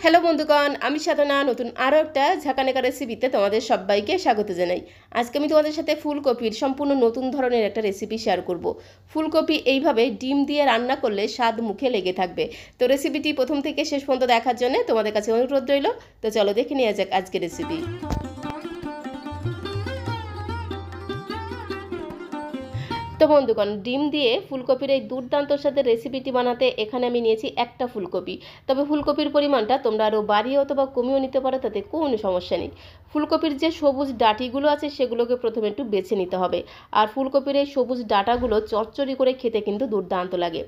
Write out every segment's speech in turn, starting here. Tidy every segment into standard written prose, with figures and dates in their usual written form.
Hello বন্ধুগণ, আমি সাধনা নতুন আরও একটা ঝাঁকানেকা রেসিপিতে তোমাদের সবাইকে স্বাগত জানাই। আজকে আমি তোমাদের সাথে ফুলকপির সম্পূর্ণ নতুন ধরনের একটা রেসিপি শেয়ার করব। ফুলকপি এইভাবে ডিম দিয়ে রান্না করলে স্বাদ মুখে লেগে থাকবে। তো রেসিপিটি প্রথম থেকে শেষ পর্যন্ত দেখার জন্য তোমাদের কাছে অনুরোধ রইল। তো চলো দেখে নেওয়া যাক আজকের রেসিপি। তো বন্ধুগণ, ডিম দিয়ে ফুলকপির এই দুর্দান্ত স্বাদের রেসিপিটি বানাতে এখানে আমি নিয়েছি একটা ফুলকপি। তবে ফুলকপির পরিমাণটা তোমরা আরও বাড়িয়ে অথবা কমিয়েও নিতে পারো, তাতে কোনো সমস্যা নেই। ফুলকপির যে সবুজ ডাঁটিগুলো আছে সেগুলোকে প্রথমে একটু বেছে নিতে হবে। আর ফুলকপির এই সবুজ ডাঁটাগুলো চচ্চড়ি করে খেতে কিন্তু দুর্দান্ত লাগে।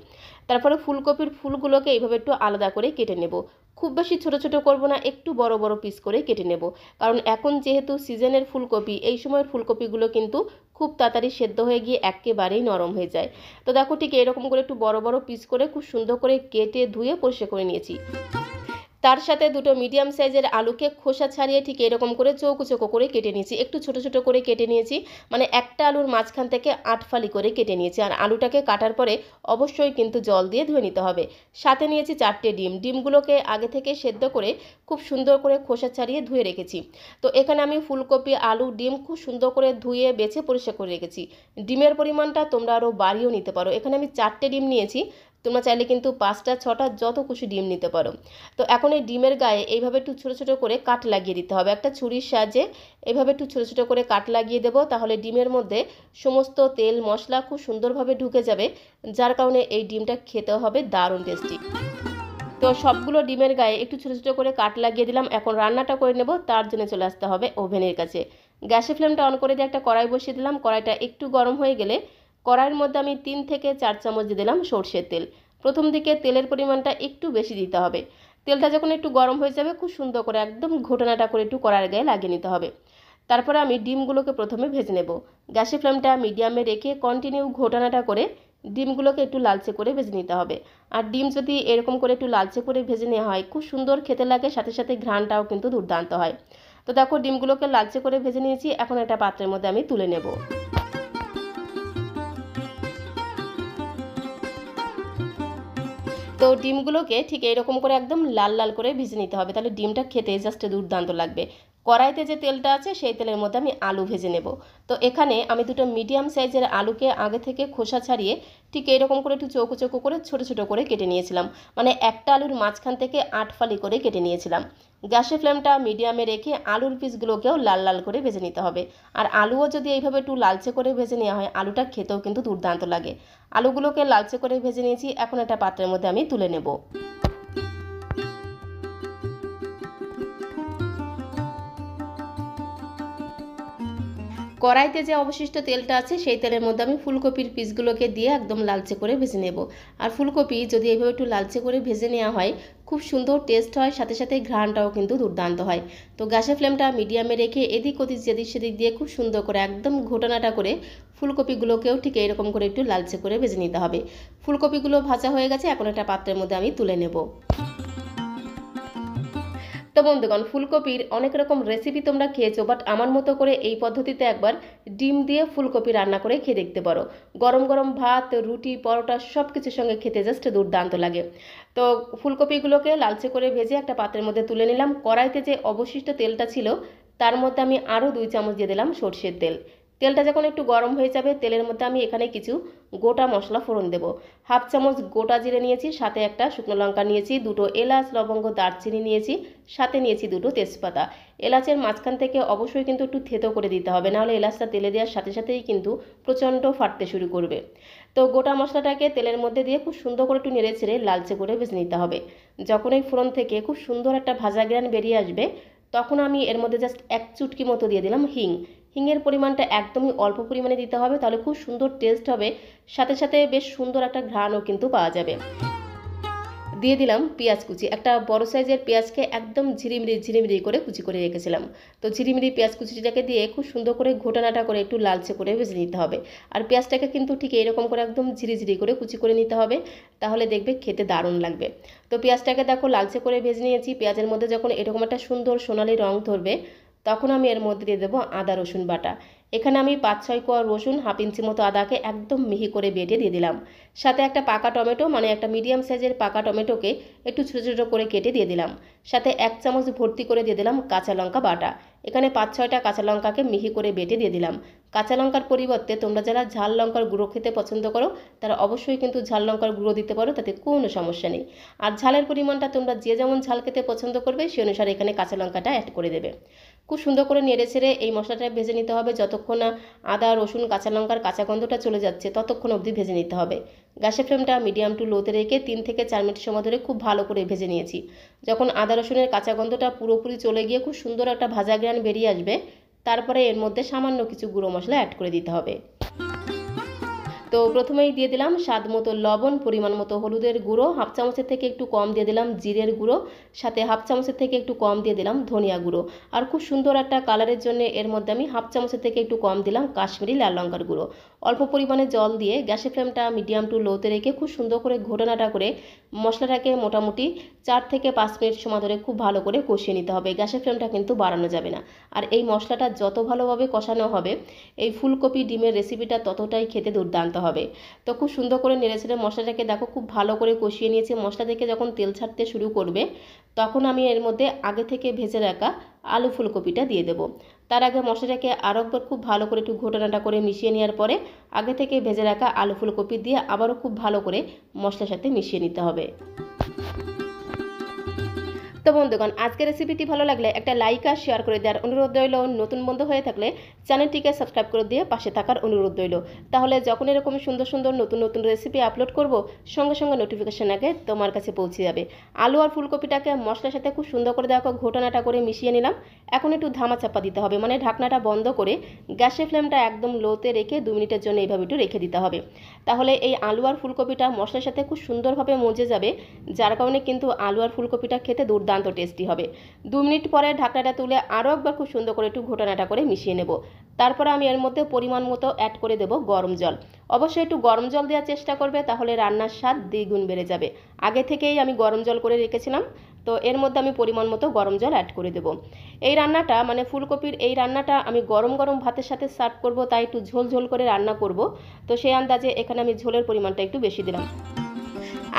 তারপরে ফুলকপির ফুলগুলোকে এইভাবে একটু আলাদা করে কেটে নেব। খুব বেশি ছোট ছোট করব না, একটু বড় বড় পিস করে কেটে নেব। কারণ এখন যেহেতু সিজনের ফুলকপি, এই সময়ের ফুলকপিগুলো কিন্তু খুব তাড়াতাড়ি সেদ্ধ হয়ে গিয়ে একেবারেই নরম হয়ে যায়। তো দেখো, ঠিক এরকম করে একটু বড় বড় পিস করে খুব সুন্দর করে কেটে ধুয়ে পরিষ্কার করে নিয়েছি। তার সাথে দুটো মিডিয়াম সাইজের আলুকে খোসা ছাড়িয়ে ঠিক এরকম করে চৌকো চৌকো করে কেটে নিয়েছি। একটু ছোট ছোট করে কেটে নিয়েছি, মানে একটা আলুর মাঝখান থেকে 8 ফালি করে কেটে নিয়েছি। আর আলুটাকে কাটার পরে অবশ্যই কিন্তু জল দিয়ে ধুয়ে নিতে হবে। সাথে নিয়েছি 4টে ডিম। ডিমগুলোকে আগে থেকে সেদ্ধ করে খুব সুন্দর করে খোসা ছাড়িয়ে ধুয়ে রেখেছি। তো এখানে আমি ফুলকপি, আলু, ডিম খুব সুন্দর করে ধুয়ে বেছে পরিষ্কার করে রেখেছি। ডিমের পরিমাণটা তোমরা আরও বাড়িয়েও নিতে পারো। এখানে আমি 4টে ডিম নিয়েছি, তোমরা চাইলে কিন্তু 5টা 6টা যত খুশি ডিম নিতে পারো। তো এখন এই ডিমের গায়ে এইভাবে একটু ছোটো ছোটো করে কাট লাগিয়ে দিতে হবে। একটা ছুরির সাহায্যে এইভাবে একটু ছোটো ছোটো করে কাট লাগিয়ে দেবো, তাহলে ডিমের মধ্যে সমস্ত তেল মশলা খুব সুন্দরভাবে ঢুকে যাবে, যার কারণে এই ডিমটা খেতে হবে দারুণ টেস্টি। তো সবগুলো ডিমের গায়ে একটু ছোটো ছোটো করে কাট লাগিয়ে দিলাম। এখন রান্নাটা করে নেব, তার জন্য চলে আসতে হবে ওভেনের কাছে। গ্যাসের ফ্লেমটা অন করে দিয়ে একটা কড়াই বসিয়ে দিলাম। কড়াইটা একটু গরম হয়ে গেলে কড়াইয়ের মধ্যে আমি 3 থেকে 4 চামচ দিয়ে দিলাম সর্ষের তেল। প্রথম দিকে তেলের পরিমাণটা একটু বেশি দিতে হবে। তেলটা যখন একটু গরম হয়ে যাবে, খুব সুন্দর করে একদম ঘোটানাটা করে একটু কড়াইয়ের গায়ে লাগিয়ে নিতে হবে। তারপরে আমি ডিমগুলোকে প্রথমে ভেজে নেব। গ্যাসের ফ্লেমটা মিডিয়ামে রেখে কন্টিনিউ ঘোটানাটা করে ডিমগুলোকে একটু লালচে করে ভেজে নিতে হবে। আর ডিম যদি এরকম করে একটু লালচে করে ভেজে নেওয়া হয়, খুব সুন্দর খেতে লাগে, সাথে সাথে ঘ্রাণটাও কিন্তু দুর্দান্ত হয়। তো দেখো, ডিমগুলোকে লালচে করে ভেজে নিয়েছি। এখন একটা পাত্রের মধ্যে আমি তুলে নেব। তো ডিমগুলোকে ঠিক এইরকম করে একদম লাল লাল করে ভেজে নিতে হবে, তাহলে ডিমটা খেতে জাস্ট দুর্দান্ত লাগবে। কড়াইতে যে তেলটা আছে সেই তেলের মধ্যে আমি আলু ভেজে নেব। তো এখানে আমি দুটো মিডিয়াম সাইজের আলুকে আগে থেকে খোসা ছাড়িয়ে ঠিক এইরকম করে একটু চৌকো চৌকো করে ছোটো ছোটো করে কেটে নিয়েছিলাম, মানে একটা আলুর মাঝখান থেকে 8 ফালি করে কেটে নিয়েছিলাম। গ্যাসের ফ্লেমটা মিডিয়ামে রেখে আলুর পিসগুলোকেও লাল লাল করে ভেজে নিতে হবে। আর আলুও যদি এইভাবে একটু লালচে করে ভেজে নেওয়া হয়, আলুটা খেতেও কিন্তু দুর্দান্ত লাগে। আলুগুলোকে লালচে করে ভেজে নিয়েছি, এখন একটা পাত্রের মধ্যে আমি তুলে নেব। কড়াইতে যে অবশিষ্ট তেলটা আছে সেই তেলের মধ্যে আমি ফুলকপির পিসগুলোকে দিয়ে একদম লালচে করে ভেজে নেব। আর ফুলকপি যদি এইভাবে একটু লালচে করে ভেজে নেওয়া হয়, খুব সুন্দর টেস্ট হয়, সাথে সাথে ঘ্রাণটাও কিন্তু দুর্দান্ত হয়। তো গ্যাসের ফ্লেমটা মিডিয়ামে রেখে এদিক ওদিক যেদিক সেদিক দিয়ে খুব সুন্দর করে একদম ঘোটানাটা করে ফুলকপিগুলোকেও ঠিক এইরকম করে একটু লালচে করে ভেজে নিতে হবে। ফুলকপিগুলো ভাজা হয়ে গেছে, এখন একটা পাত্রের মধ্যে আমি তুলে নেব। তো বন্ধুগণ, ফুলকপির অনেক রকম রেসিপি তোমরা খেয়েছো, বাট আমার মতো করে এই পদ্ধতিতে একবার ডিম দিয়ে ফুলকপি রান্না করে খেয়ে দেখতে পারো। গরম গরম ভাত, রুটি, পরোটা সব কিছুর সঙ্গে খেতে জাস্ট দুর্দান্ত লাগে। তো ফুলকপিগুলোকে লালচে করে ভেজে একটা পাত্রের মধ্যে তুলে নিলাম। কড়াইতে যে অবশিষ্ট তেলটা ছিল তার মধ্যে আমি আরও 2 চামচ দিয়ে দিলাম সর্ষের তেল। তেলটা যখন একটু গরম হয়ে যাবে, তেলের মধ্যে আমি এখানে কিছু গোটা মশলা ফোড়ন দেব। 1/2 চামচ গোটা জিরে নিয়েছি, সাথে একটা শুকনো লঙ্কা নিয়েছি, 2টো এলাচ, লবঙ্গ, দারচিনি নিয়েছি, সাথে নিয়েছি 2টো তেজপাতা। এলাচের মাঝখান থেকে অবশ্যই কিন্তু একটু থেতো করে দিতে হবে, নাহলে এলাচটা তেলে দেওয়ার সাথে সাথেই কিন্তু প্রচণ্ড ফাটতে শুরু করবে। তো গোটা মশলাটাকে তেলের মধ্যে দিয়ে খুব সুন্দর করে একটু নেড়ে ছেড়ে লালচে করে ভেজে নিতে হবে। যখন এই ফোড়ন থেকে খুব সুন্দর একটা ভাজা গ্রান বেরিয়ে আসবে, তখন আমি এর মধ্যে জাস্ট 1 চুটকি মতো দিয়ে দিলাম হিং। হিঙের পরিমাণটা একদমই অল্প পরিমাণে দিতে হবে, তাহলে খুব সুন্দর টেস্ট হবে, সাথে সাথে বেশ সুন্দর একটা ঘ্রাণও কিন্তু পাওয়া যাবে। দিয়ে দিলাম পেঁয়াজ কুচি। একটা বড় সাইজের পেঁয়াজকে একদম ঝিরিমিরি ঝিরিমিরি করে কুচি করে রেখেছিলাম। তো ঝিরিমিরি পেঁয়াজ কুচিটাকে দিয়ে খুব সুন্দর করে ঘোটানাটা করে একটু লালচে করে ভেজে নিতে হবে। আর পেঁয়াজটাকে কিন্তু ঠিক এইরকম করে একদম ঝিরিঝিরি করে কুচি করে নিতে হবে, তাহলে দেখবে খেতে দারুণ লাগবে। তো পেঁয়াজটাকে দেখো লালচে করে ভেজে নিয়েছি। পেঁয়াজের মধ্যে যখন এরকম একটা সুন্দর সোনালি রং ধরবে, তখন আমি এর মধ্যে দিয়ে দেবো আদা রসুন বাটা। এখানে আমি 5-6 কোয়া রসুন, হাফ ইঞ্চি মতো আদাকে একদম মিহি করে বেটে দিয়ে দিলাম। সাথে একটা পাকা টমেটো, মানে একটা মিডিয়াম সাইজের পাকা টমেটোকে একটু ছোটো ছোটো করে কেটে দিয়ে দিলাম। সাথে 1 চামচ ভর্তি করে দিয়ে দিলাম কাঁচা লঙ্কা বাটা। এখানে 5-6টা কাঁচা লঙ্কাকে মিহি করে বেটে দিয়ে দিলাম। কাঁচা লঙ্কার পরিবর্তে তোমরা যারা ঝাল লঙ্কার গুঁড়ো খেতে পছন্দ করো তারা অবশ্যই কিন্তু ঝাল লঙ্কার গুঁড়ো দিতে পারো, তাতে কোনো সমস্যা নেই। আর ঝালের পরিমাণটা তোমরা যে যেমন ঝাল খেতে পছন্দ করবে সেই অনুসারে এখানে কাঁচা লঙ্কাটা অ্যাড করে দেবে। খুব সুন্দর করে নেড়ে ছেড়ে এই মশলাটা ভেজে নিতে হবে। যতক্ষণ না আদা রসুন কাঁচা লঙ্কার কাঁচা গন্ধটা চলে যাচ্ছে ততক্ষণ অবধি ভেজে নিতে হবে। গ্যাসের ফ্লেমটা মিডিয়াম টু লোতে রেখে 3 থেকে 4 মিনিট সময় ধরে খুব ভালো করে ভেজে নিয়েছি। যখন আদা রসুনের কাঁচা গন্ধটা পুরোপুরি চলে গিয়ে খুব সুন্দর একটা ভাজা গ্রান বেরিয়ে আসবে, তারপরে এর মধ্যে সামান্য কিছু গুঁড়ো মশলা অ্যাড করে দিতে হবে। তো প্রথমেই দিয়ে দিলাম স্বাদ মতো লবণ, পরিমাণ মতো হলুদের গুঁড়ো, হাফ চামচের থেকে একটু কম দিয়ে দিলাম জিরের গুঁড়ো, সাথে হাফ চামচের থেকে একটু কম দিয়ে দিলাম ধনিয়া গুঁড়ো। আর খুব সুন্দর একটা কালারের জন্য এর মধ্যে আমি হাফ চামচের থেকে একটু কম দিলাম কাশ্মীরি লাল লঙ্কার গুঁড়ো। অল্প পরিমাণে জল দিয়ে গ্যাসের ফ্লেমটা মিডিয়াম টু লোতে রেখে খুব সুন্দর করে ঘোটানাটা করে মশলাটাকে মোটামুটি 4 থেকে 5 মিনিট সময় ধরে খুব ভালো করে কষিয়ে নিতে হবে। গ্যাসের ফ্লেমটা কিন্তু বাড়ানো যাবে না। আর এই মশলাটা যত ভালোভাবে কষানো হবে এই ফুলকপি ডিমের রেসিপিটা ততটাই খেতে দুর্দান্ত হবে। তো খুব সুন্দর করে নেড়েচেড়ে মশলাটাকে দেখো খুব ভালো করে কষিয়ে নিয়েছি। মশলা থেকে যখন তেল ছাড়তে শুরু করবে তখন আমি এর মধ্যে আগে থেকে ভেজে রাখা আলু ফুলকপিটা দিয়ে দেবো। তার আগে মশলাটাকে আরও একবার খুব ভালো করে একটু ঘোটানাটা করে মিশিয়ে নেওয়ার পরে আগে থেকে ভেজে রাখা আলু ফুলকপি দিয়ে আবারও খুব ভালো করে মশলার সাথে মিশিয়ে নিতে হবে। তো বন্ধুগণ, আজকের রেসিপিটি ভালো লাগলে একটা লাইক আর শেয়ার করে দেওয়ার অনুরোধ রইল। নতুন বন্ধু হয়ে থাকলে চ্যানেলটিকে সাবস্ক্রাইব করে দিয়ে পাশে থাকার অনুরোধ রইল। তাহলে যখন এরকম সুন্দর সুন্দর নতুন নতুন রেসিপি আপলোড করব সঙ্গে সঙ্গে নোটিফিকেশন আগে তোমার কাছে পৌঁছে যাবে। আলু আর ফুলকপিটাকে মশলার সাথে খুব সুন্দর করে দেখো ঘোটানাটা করে মিশিয়ে নিলাম। এখন একটু ধামা চাপা দিতে হবে, মানে ঢাকনাটা বন্ধ করে গ্যাসের ফ্লেমটা একদম লোতে রেখে 2 মিনিটের জন্য এইভাবে একটু রেখে দিতে হবে। তাহলে এই আলু আর ফুলকপিটা মশলার সাথে খুব সুন্দরভাবে মজে যাবে, যার কারণে কিন্তু আলু আর ফুলকপিটা খেতে দুর্দান্ত টেস্টি হবে। 2 মিনিট পরে ঢাকনাটা তুলে আরও একবার খুব সুন্দর করে একটু ঘোটানাটা করে মিশিয়ে নেব। তারপরে আমি এর মধ্যে পরিমাণ মতো অ্যাড করে দেব গরম জল। অবশ্যই একটু গরম জল দেওয়ার চেষ্টা করবে, তাহলে রান্নার স্বাদ দ্বিগুণ বেড়ে যাবে। আগে থেকেই আমি গরম জল করে রেখেছিলাম, তো এর মধ্যে আমি পরিমাণ মতো গরম জল অ্যাড করে দেব। এই রান্নাটা মানে ফুলকপির এই রান্নাটা আমি গরম গরম ভাতের সাথে সার্ভ করব, তাই একটু ঝোল ঝোল করে রান্না করব। তো সেই আন্দাজে এখানে আমি ঝোলের পরিমাণটা একটু বেশি দিলাম।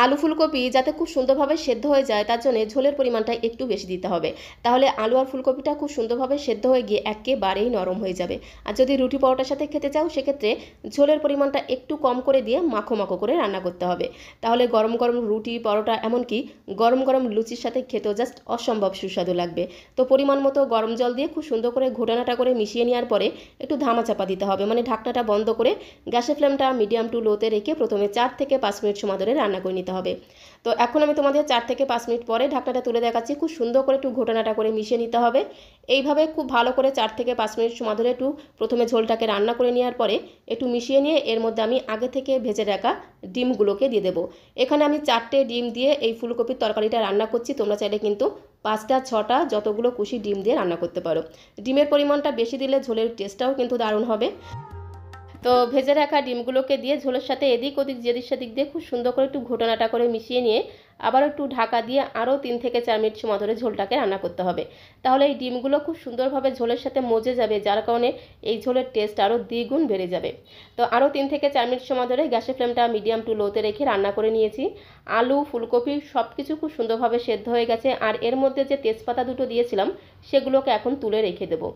আলু ফুলকপি যাতে খুব সুন্দরভাবে সেদ্ধ হয়ে যায় তার জন্য ঝোলের পরিমাণটা একটু বেশি দিতে হবে। তাহলে আলু আর ফুলকপিটা খুব সুন্দরভাবে সেদ্ধ হয়ে গিয়ে একেবারেই নরম হয়ে যাবে। আর যদি রুটি পরোটার সাথে খেতে চাও সেক্ষেত্রে ঝোলের পরিমাণটা একটু কম করে দিয়ে মাখো মাখো করে রান্না করতে হবে। তাহলে গরম গরম রুটি পরোটা এমনকি গরম গরম লুচির সাথে খেতেও জাস্ট অসম্ভব সুস্বাদু লাগবে। তো পরিমাণ মতো গরম জল দিয়ে খুব সুন্দর করে ঘোটানাটা করে মিশিয়ে নেওয়ার পরে একটু ধামা চাপা দিতে হবে, মানে ঢাকনাটা বন্ধ করে গ্যাসের ফ্লেমটা মিডিয়াম টু লোতে রেখে প্রথমে 4 থেকে 5 মিনিট সময় ধরে রান্না করে নিতে হবে। তো এখন আমি তোমাদের 4 থেকে 5 মিনিট পরে ঢাকনাটা তুলে দেখাচ্ছি। খুব সুন্দর করে একটু ঘোটানাটা করে মিশিয়ে নিতে হবে। এইভাবে খুব ভালো করে 4 থেকে 5 মিনিট সময় ধরে একটু প্রথমে ঝোলটাকে রান্না করে নেওয়ার পরে একটু মিশিয়ে নিয়ে এর মধ্যে আমি আগে থেকে ভেজে রাখা ডিমগুলোকে দিয়ে দেবো। এখানে আমি 4টে ডিম দিয়ে এই ফুলকপির তরকারিটা রান্না করছি। তোমরা চাইলে কিন্তু 5টা 6টা যতগুলো খুশি ডিম দিয়ে রান্না করতে পারো। ডিমের পরিমাণটা বেশি দিলে ঝোলের টেস্টটাও কিন্তু দারুণ হবে। তো ভেজে রাখা ডিমগুলোকে দিয়ে ঝোলের সাথে এদিক ওদিক যেদিক সেদিক দিয়ে খুব সুন্দর করে একটু ঘোটানাটা করে মিশিয়ে নিয়ে আবার একটু ঢাকা দিয়ে আরও 3 থেকে 4 মিনিট সময় ধরে ঝোলটাকে রান্না করতে হবে। তাহলে এই ডিমগুলো খুব সুন্দরভাবে ঝোলের সাথে মজে যাবে, যার কারণে এই ঝোলের টেস্ট আরও দ্বিগুণ বেড়ে যাবে। তো আরও 3 থেকে 4 মিনিট সময় ধরে গ্যাসের ফ্লেমটা মিডিয়াম টু লোতে রেখে রান্না করে নিয়েছি। আলু ফুলকপি সব কিছু খুব সুন্দরভাবে সেদ্ধ হয়ে গেছে। আর এর মধ্যে যে তেজপাতা দুটো দিয়েছিলাম সেগুলোকে এখন তুলে রেখে দেবো।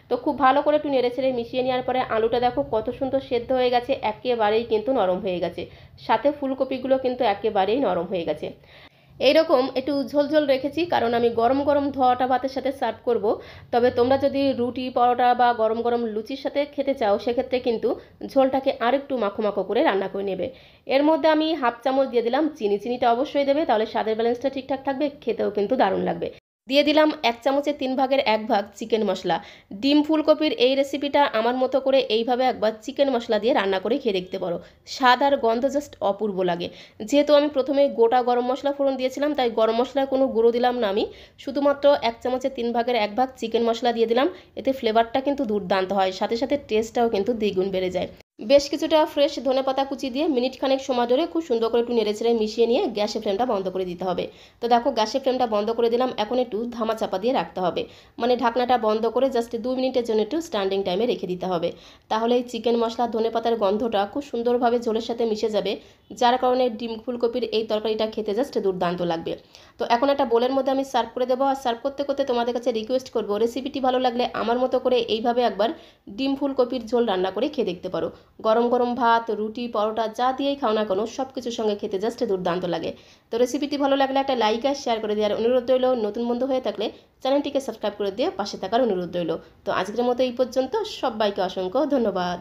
তো খুব ভালো করে একটু নেড়েচেড়ে মিশিয়ে নেওয়ার পরে আলুটা দেখো কত সুন্দর সেদ্ধ হয়ে গেছে, একেবারেই কিন্তু নরম হয়ে গেছে। সাথে ফুলকপিগুলো কিন্তু একেবারেই নরম হয়ে গেছে। এইরকম একটু ঝোলঝোল রেখেছি কারণ আমি গরম গরম ধোয়াটা ভাতের সাথে সার্ভ করব। তবে তোমরা যদি রুটি পরোটা বা গরম গরম লুচির সাথে খেতে চাও সেক্ষেত্রে কিন্তু ঝোলটাকে আরেকটু মাখো মাখো করে রান্না করে নেবে। এর মধ্যে আমি হাফ চামচ দিয়ে দিলাম চিনি। চিনিটা অবশ্যই দেবে, তাহলে স্বাদের ব্যালেন্সটা ঠিকঠাক থাকবে, খেতেও কিন্তু দারুণ লাগবে। দিয়ে দিলাম 1 চামচের 3 ভাগের 1 ভাগ চিকেন মশলা। ডিম ফুলকপির এই রেসিপিটা আমার মতো করে এইভাবে একবার চিকেন মশলা দিয়ে রান্না করে খেয়ে দেখতে পারো। স্বাদ আর গন্ধ জাস্ট অপূর্ব লাগে। যেহেতু আমি প্রথমে গোটা গরম মশলা ফোড়ন দিয়েছিলাম তাই গরম মশলার কোনো গুঁড়ো দিলাম না, আমি শুধুমাত্র 1 চামচের 3 ভাগের 1 ভাগ চিকেন মশলা দিয়ে দিলাম। এতে ফ্লেভারটা কিন্তু দুর্দান্ত হয়, সাথে সাথে টেস্টটাও কিন্তু দ্বিগুণ বেড়ে যায়। বেশ কিছুটা ফ্রেশ ধনেপাতা কুচি দিয়ে মিনিট খানেক সময় ধরে খুব সুন্দর করে একটু নেড়েচেড়ে মিশিয়ে নিয়ে গ্যাসের ফ্লেমটা বন্ধ করে দিতে হবে। তো দেখো গ্যাসের ফ্লেমটা বন্ধ করে দিলাম, এখন একটু ধামা চাপা দিয়ে রাখতে হবে, মানে ঢাকনাটা বন্ধ করে জাস্ট 2 মিনিটের জন্য একটু স্ট্যান্ডিং টাইমে রেখে দিতে হবে। তাহলে এই চিকেন মশলা ধনেপাতার গন্ধটা খুব সুন্দরভাবে ঝোলের সাথে মিশে যাবে, যার কারণে ডিম ফুলকপির এই তরকারিটা খেতে জাস্ট দুর্দান্ত লাগবে। তো এখন একটা বোলের মধ্যে আমি সার্ভ করে দেবো, আর সার্ভ করতে করতে তোমাদের কাছে রিকোয়েস্ট করবো, রেসিপিটি ভালো লাগলে আমার মতো করে এইভাবে একবার ডিম ফুলকপির ঝোল রান্না করে খেয়ে দেখতে পারো। গরম গরম ভাত, রুটি, পরোটা যা দিয়েই খাও না কেন সব কিছুর সঙ্গে খেতে জাস্ট দুর্দান্ত লাগে। তো রেসিপিটি ভালো লাগলে একটা লাইক আর শেয়ার করে দেওয়ার অনুরোধ রইল। নতুন বন্ধু হয়ে থাকলে চ্যানেলটিকে সাবস্ক্রাইব করে দিয়ে পাশে থাকার অনুরোধ রইল। তো আজকের মতো এই পর্যন্ত, সবাইকে অসংখ্য ধন্যবাদ।